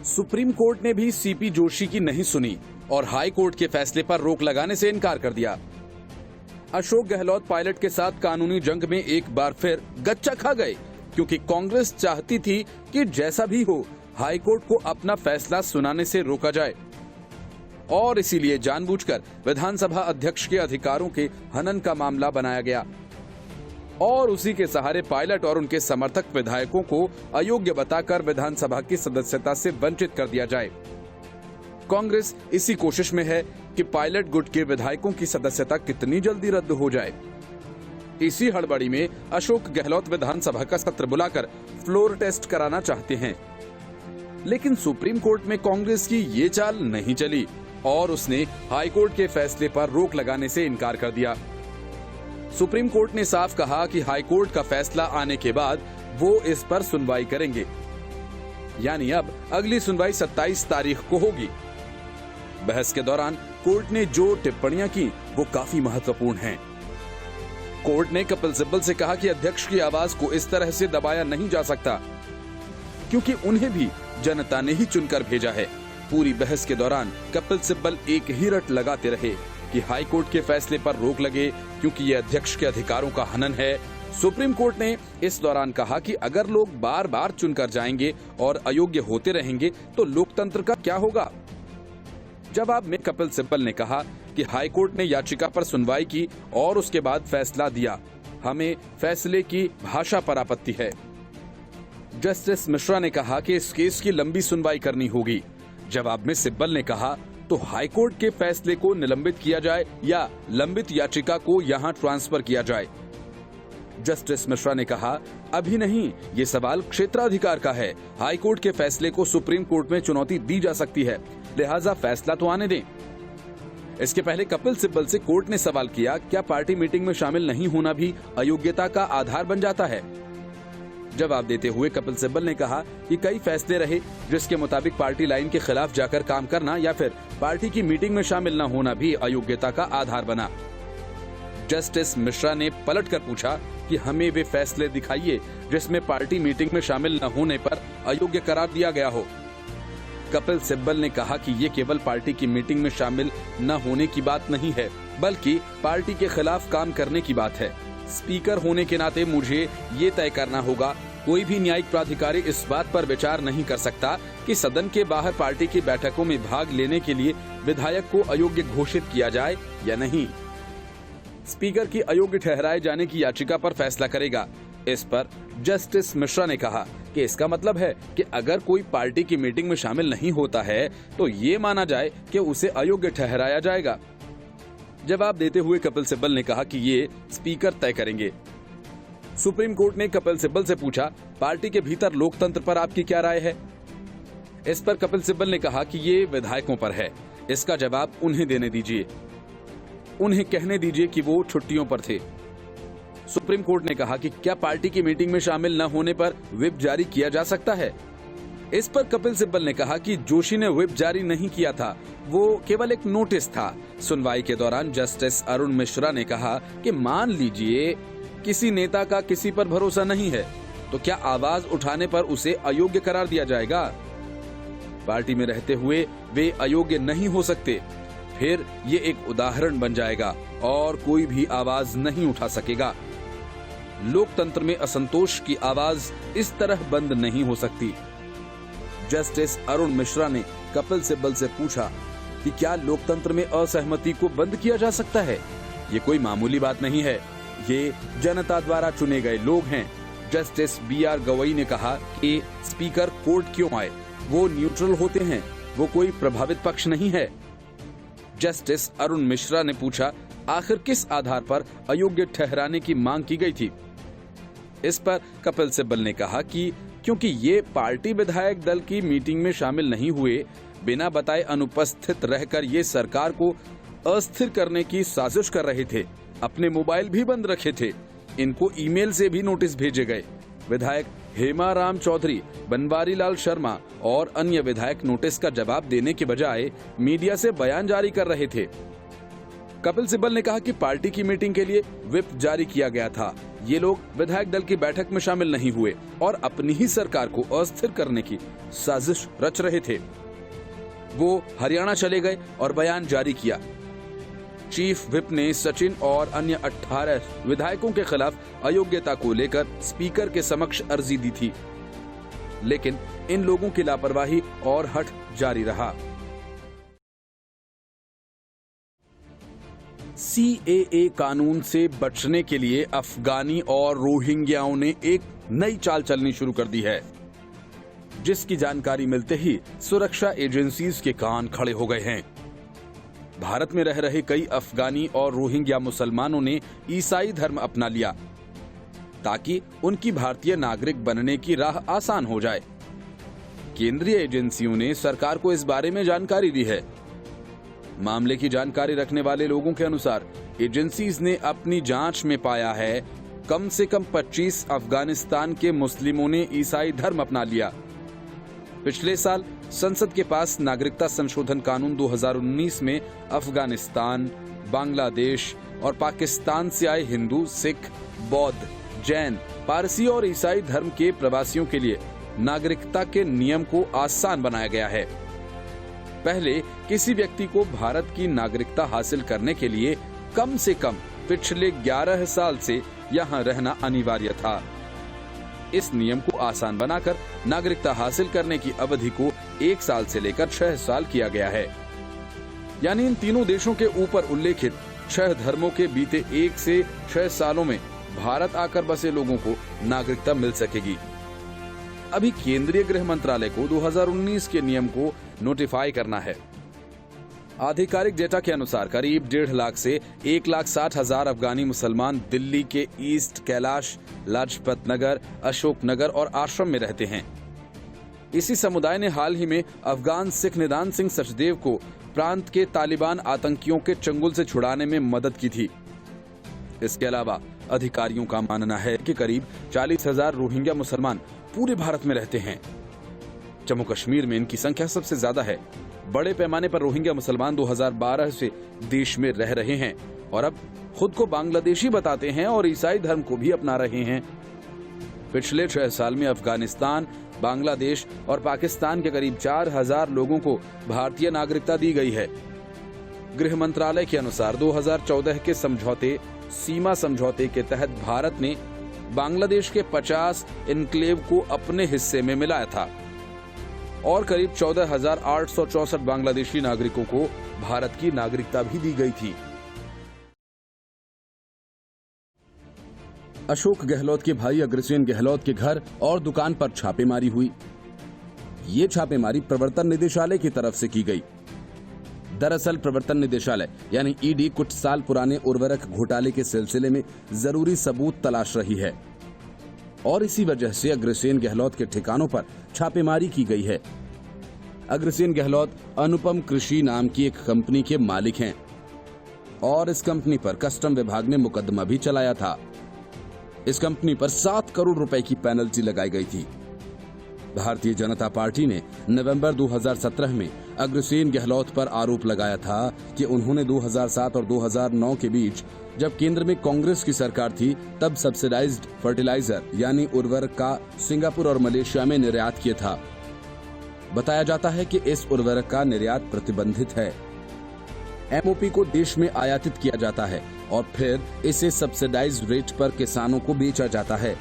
Supreme court ने भी CP Joshi की नहीं सुनी और हाई कोर्ट के फैसले पर रोक लगाने से इनकार कर दिया। अशोक गहलोत पायलट के साथ कानूनी जंग में एक बार फिर गच्चा खा गए, क्योंकि कांग्रेस चाहती थी कि जैसा भी हो हाई कोर्ट को अपना फैसला सुनाने से रोका जाए और इसीलिए जानबूझकर विधानसभा अध्यक्ष के अधिकारों के हनन का मामला बनाया गया और उसी के सहारे पायलट और उनके समर्थक विधायकों को अयोग्य बताकर विधानसभा की सदस्यता से वंचित कर दिया जाए। कांग्रेस इसी कोशिश में है कि पायलट गुट के विधायकों की सदस्यता कितनी जल्दी रद्द हो जाए। इसी हड़बड़ी में अशोक गहलोत विधानसभा का सत्र बुलाकर फ्लोर टेस्ट कराना चाहते हैं, लेकिन सुप्रीम कोर्ट में कांग्रेस की ये चाल नहीं चली और उसने हाई कोर्ट के फैसले पर रोक लगाने से इनकार कर दिया। सुप्रीम कोर्ट ने साफ कहा कि हाई कोर्ट का फैसला आने के बाद वो इस पर सुनवाई करेंगे, यानी अब अगली सुनवाई 27 तारीख को होगी। बहस के दौरान कोर्ट ने जो टिप्पणियां की वो काफी महत्वपूर्ण हैं। कोर्ट ने कपिल सिब्बल से कहा कि अध्यक्ष की आवाज को इस तरह से दबाया नहीं जा सकता, क्योंकि उन्हें भी जनता ने ही चुनकर भेजा है। पूरी बहस के दौरान कपिल सिब्बल एक ही रट लगाते रहे कि हाई कोर्ट के फैसले पर रोक लगे, क्योंकि ये अध्यक्ष के अधिकारों का हनन है। सुप्रीम कोर्ट ने इस दौरान कहा कि अगर लोग बार बार चुनकर जाएंगे और अयोग्य होते रहेंगे तो लोकतंत्र का क्या होगा। जवाब में कपिल सिब्बल ने कहा कि हाई कोर्ट ने याचिका पर सुनवाई की और उसके बाद फैसला दिया। हमें फैसले की भाषा पर आपत्ति है। जस्टिस मिश्रा ने कहा कि इस केस की लंबी सुनवाई करनी होगी। जवाब में सिब्बल ने कहा तो हाई कोर्ट के फैसले को निलंबित किया जाए या लंबित याचिका को यहां ट्रांसफर किया जाए। जस्टिस मिश्रा ने कहा अभी नहीं, ये सवाल क्षेत्राधिकार का है। हाई कोर्ट के फैसले को सुप्रीम कोर्ट में चुनौती दी जा सकती है, लिहाजा फैसला तो आने दें। इसके पहले कपिल सिब्बल से कोर्ट ने सवाल किया, क्या पार्टी मीटिंग में शामिल नहीं होना भी अयोग्यता का आधार बन जाता है। जवाब देते हुए कपिल सिब्बल ने कहा कि कई फैसले रहे जिसके मुताबिक पार्टी लाइन के खिलाफ जाकर काम करना या फिर पार्टी की मीटिंग में शामिल न होना भी अयोग्यता का आधार बना। जस्टिस मिश्रा ने पलटकर पूछा कि हमें वे फैसले दिखाइए जिसमें पार्टी मीटिंग में शामिल न होने पर अयोग्य करार दिया गया हो। कपिल सिब्बल ने कहा कि ये केवल पार्टी की मीटिंग में शामिल न होने की बात नहीं है, बल्कि पार्टी के खिलाफ काम करने की बात है। स्पीकर होने के नाते मुझे ये तय करना होगा। कोई भी न्यायिक प्राधिकारी इस बात पर विचार नहीं कर सकता कि सदन के बाहर पार्टी की बैठकों में भाग लेने के लिए विधायक को अयोग्य घोषित किया जाए या नहीं। स्पीकर की अयोग्य ठहराए जाने की याचिका पर फैसला करेगा। इस पर जस्टिस मिश्रा ने कहा कि इसका मतलब है कि अगर कोई पार्टी की मीटिंग में शामिल नहीं होता है तो ये माना जाए कि उसे अयोग्य ठहराया जाएगा। जवाब देते हुए कपिल सिब्बल ने कहा कि ये स्पीकर तय करेंगे। सुप्रीम कोर्ट ने कपिल सिब्बल से पूछा, पार्टी के भीतर लोकतंत्र पर आपकी क्या राय है। इस पर कपिल सिब्बल ने कहा कि ये विधायकों पर है, इसका जवाब उन्हें देने दीजिए। उन्हें कहने दीजिए कि वो छुट्टियों पर थे। सुप्रीम कोर्ट ने कहा कि क्या पार्टी की मीटिंग में शामिल न होने पर व्हिप जारी किया जा सकता है। इस पर कपिल सिब्बल ने कहा कि जोशी ने व्हिप जारी नहीं किया था, वो केवल एक नोटिस था। सुनवाई के दौरान जस्टिस अरुण मिश्रा ने कहा कि मान लीजिए किसी नेता का किसी पर भरोसा नहीं है, तो क्या आवाज उठाने पर उसे अयोग्य करार दिया जाएगा। पार्टी में रहते हुए वे अयोग्य नहीं हो सकते, फिर ये एक उदाहरण बन जाएगा और कोई भी आवाज नहीं उठा सकेगा। लोकतंत्र में असंतोष की आवाज इस तरह बंद नहीं हो सकती। जस्टिस अरुण मिश्रा ने कपिल सिब्बल से पूछा कि क्या लोकतंत्र में असहमति को बंद किया जा सकता है। ये कोई मामूली बात नहीं है, ये जनता द्वारा चुने गए लोग हैं। जस्टिस BR गवई ने कहा कि स्पीकर कोर्ट क्यों आए, वो न्यूट्रल होते हैं, वो कोई प्रभावित पक्ष नहीं है। जस्टिस अरुण मिश्रा ने पूछा, आखिर किस आधार पर अयोग्य ठहराने की मांग की गई थी। इस पर कपिल सिब्बल ने कहा कि क्योंकि ये पार्टी विधायक दल की मीटिंग में शामिल नहीं हुए, बिना बताए अनुपस्थित रहकर ये सरकार को अस्थिर करने की साजिश कर रहे थे, अपने मोबाइल भी बंद रखे थे, इनको ईमेल से भी नोटिस भेजे गए। विधायक हेमाराम चौधरी, बनवारी लाल शर्मा और अन्य विधायक नोटिस का जवाब देने के बजाय मीडिया से बयान जारी कर रहे थे। कपिल सिब्बल ने कहा कि पार्टी की मीटिंग के लिए व्हिप जारी किया गया था। ये लोग विधायक दल की बैठक में शामिल नहीं हुए और अपनी ही सरकार को अस्थिर करने की साजिश रच रहे थे। वो हरियाणा चले गए और बयान जारी किया। चीफ व्हिप ने सचिन और अन्य 18 विधायकों के खिलाफ अयोग्यता को लेकर स्पीकर के समक्ष अर्जी दी थी, लेकिन इन लोगों की लापरवाही और हठ जारी रहा। CAA कानून से बचने के लिए अफगानी और रोहिंग्याओं ने एक नई चाल चलनी शुरू कर दी है, जिसकी जानकारी मिलते ही सुरक्षा एजेंसीज के कान खड़े हो गए हैं। भारत में रह रहे कई अफगानी और रोहिंग्या मुसलमानों ने ईसाई धर्म अपना लिया ताकि उनकी भारतीय नागरिक बनने की राह आसान हो जाए। केंद्रीय एजेंसियों ने सरकार को इस बारे में जानकारी दी है। मामले की जानकारी रखने वाले लोगों के अनुसार एजेंसीज ने अपनी जांच में पाया है कम से कम 25 अफगानिस्तान के मुस्लिमों ने ईसाई धर्म अपना लिया। पिछले साल संसद के पास नागरिकता संशोधन कानून 2019 में अफगानिस्तान, बांग्लादेश और पाकिस्तान से आए हिंदू, सिख, बौद्ध, जैन, पारसी और ईसाई धर्म के प्रवासियों के लिए नागरिकता के नियम को आसान बनाया गया है। पहले किसी व्यक्ति को भारत की नागरिकता हासिल करने के लिए कम से कम पिछले 11 साल से यहाँ रहना अनिवार्य था। इस नियम को आसान बनाकर नागरिकता हासिल करने की अवधि को 1 साल से लेकर 6 साल किया गया है। यानी इन तीनों देशों के ऊपर उल्लेखित 6 धर्मों के बीते 1 से 6 सालों में भारत आकर बसे लोगों को नागरिकता मिल सकेगी। अभी केंद्रीय गृह मंत्रालय को 2019 के नियम को नोटिफाई करना है। आधिकारिक डेटा के अनुसार करीब 1.5 लाख से 1,60,000 अफगानी मुसलमान दिल्ली के ईस्ट कैलाश, लाजपत नगर, अशोक नगर और आश्रम में रहते हैं। इसी समुदाय ने हाल ही में अफगान सिख निदान सिंह सचदेव को प्रांत के तालिबान आतंकियों के चंगुल से छुड़ाने में मदद की थी। इसके अलावा अधिकारियों का मानना है कि करीब 40,000 रोहिंग्या मुसलमान पूरे भारत में रहते हैं। जम्मू कश्मीर में इनकी संख्या सबसे ज्यादा है। बड़े पैमाने पर रोहिंग्या मुसलमान 2012 से देश में रह रहे हैं और अब खुद को बांग्लादेशी बताते हैं और ईसाई धर्म को भी अपना रहे हैं। पिछले 6 साल में अफगानिस्तान, बांग्लादेश और पाकिस्तान के करीब 4,000 लोगों को भारतीय नागरिकता दी गई है। गृह मंत्रालय के अनुसार 2014 के समझौते, सीमा समझौते के तहत भारत ने बांग्लादेश के 50 इनक्लेव को अपने हिस्से में मिलाया था और करीब 14,864 बांग्लादेशी नागरिकों को भारत की नागरिकता भी दी गई थी। अशोक गहलोत के भाई अग्रसेन गहलोत के घर और दुकान पर छापेमारी हुई। ये छापेमारी प्रवर्तन निदेशालय की तरफ से की गई। दरअसल प्रवर्तन निदेशालय यानी ईडी कुछ साल पुराने उर्वरक घोटाले के सिलसिले में जरूरी सबूत तलाश रही है और इसी वजह से अग्रसेन गहलोत के ठिकानों पर छापेमारी की गई है। अग्रसेन गहलोत अनुपम कृषि नाम की एक कंपनी के मालिक हैं और इस कंपनी पर कस्टम विभाग ने मुकदमा भी चलाया था। इस कंपनी पर 7 करोड़ रुपए की पेनल्टी लगाई गई थी। भारतीय जनता पार्टी ने नवंबर 2017 में अग्रसेन गहलोत पर आरोप लगाया था कि उन्होंने 2007 और 2009 के बीच, जब केंद्र में कांग्रेस की सरकार थी, तब सब्सिडाइज्ड फर्टिलाइजर यानी उर्वरक का सिंगापुर और मलेशिया में निर्यात किया था। बताया जाता है कि इस उर्वरक का निर्यात प्रतिबंधित है। एमओपी को देश में आयातित किया जाता है और फिर इसे सब्सिडाइज्ड रेट पर किसानों को बेचा जाता है।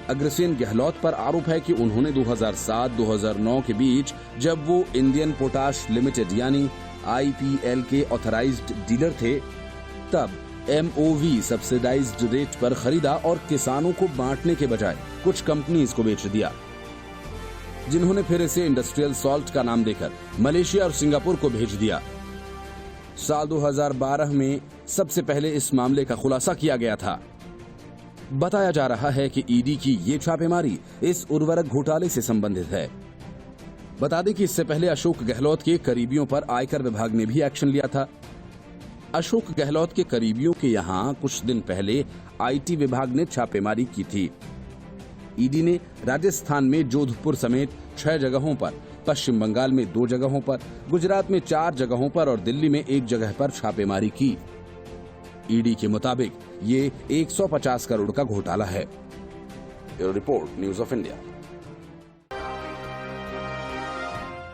अग्रसेन गहलोत पर आरोप है कि उन्होंने 2007-2009 के बीच, जब वो इंडियन पोटाश लिमिटेड यानी IPL के ऑथराइज्ड डीलर थे, तब MOV सब्सिडाइज्ड रेट पर खरीदा और किसानों को बांटने के बजाय कुछ कंपनीज को बेच दिया, जिन्होंने फिर इसे इंडस्ट्रियल सॉल्ट का नाम देकर मलेशिया और सिंगापुर को भेज दिया। साल 2012 में सबसे पहले इस मामले का खुलासा किया गया था। बताया जा रहा है कि ईडी की ये छापेमारी इस उर्वरक घोटाले से संबंधित है। बता दें कि इससे पहले अशोक गहलोत के करीबियों पर आयकर विभाग ने भी एक्शन लिया था। अशोक गहलोत के करीबियों के यहां कुछ दिन पहले IT विभाग ने छापेमारी की थी। ईडी ने राजस्थान में जोधपुर समेत 6 जगहों पर पश्चिम बंगाल में 2 जगहों पर, गुजरात में 4 जगहों पर और दिल्ली में 1 जगह पर छापेमारी की। ईडी के मुताबिक ये 150 करोड़ का घोटाला है। Bureau report, news of India.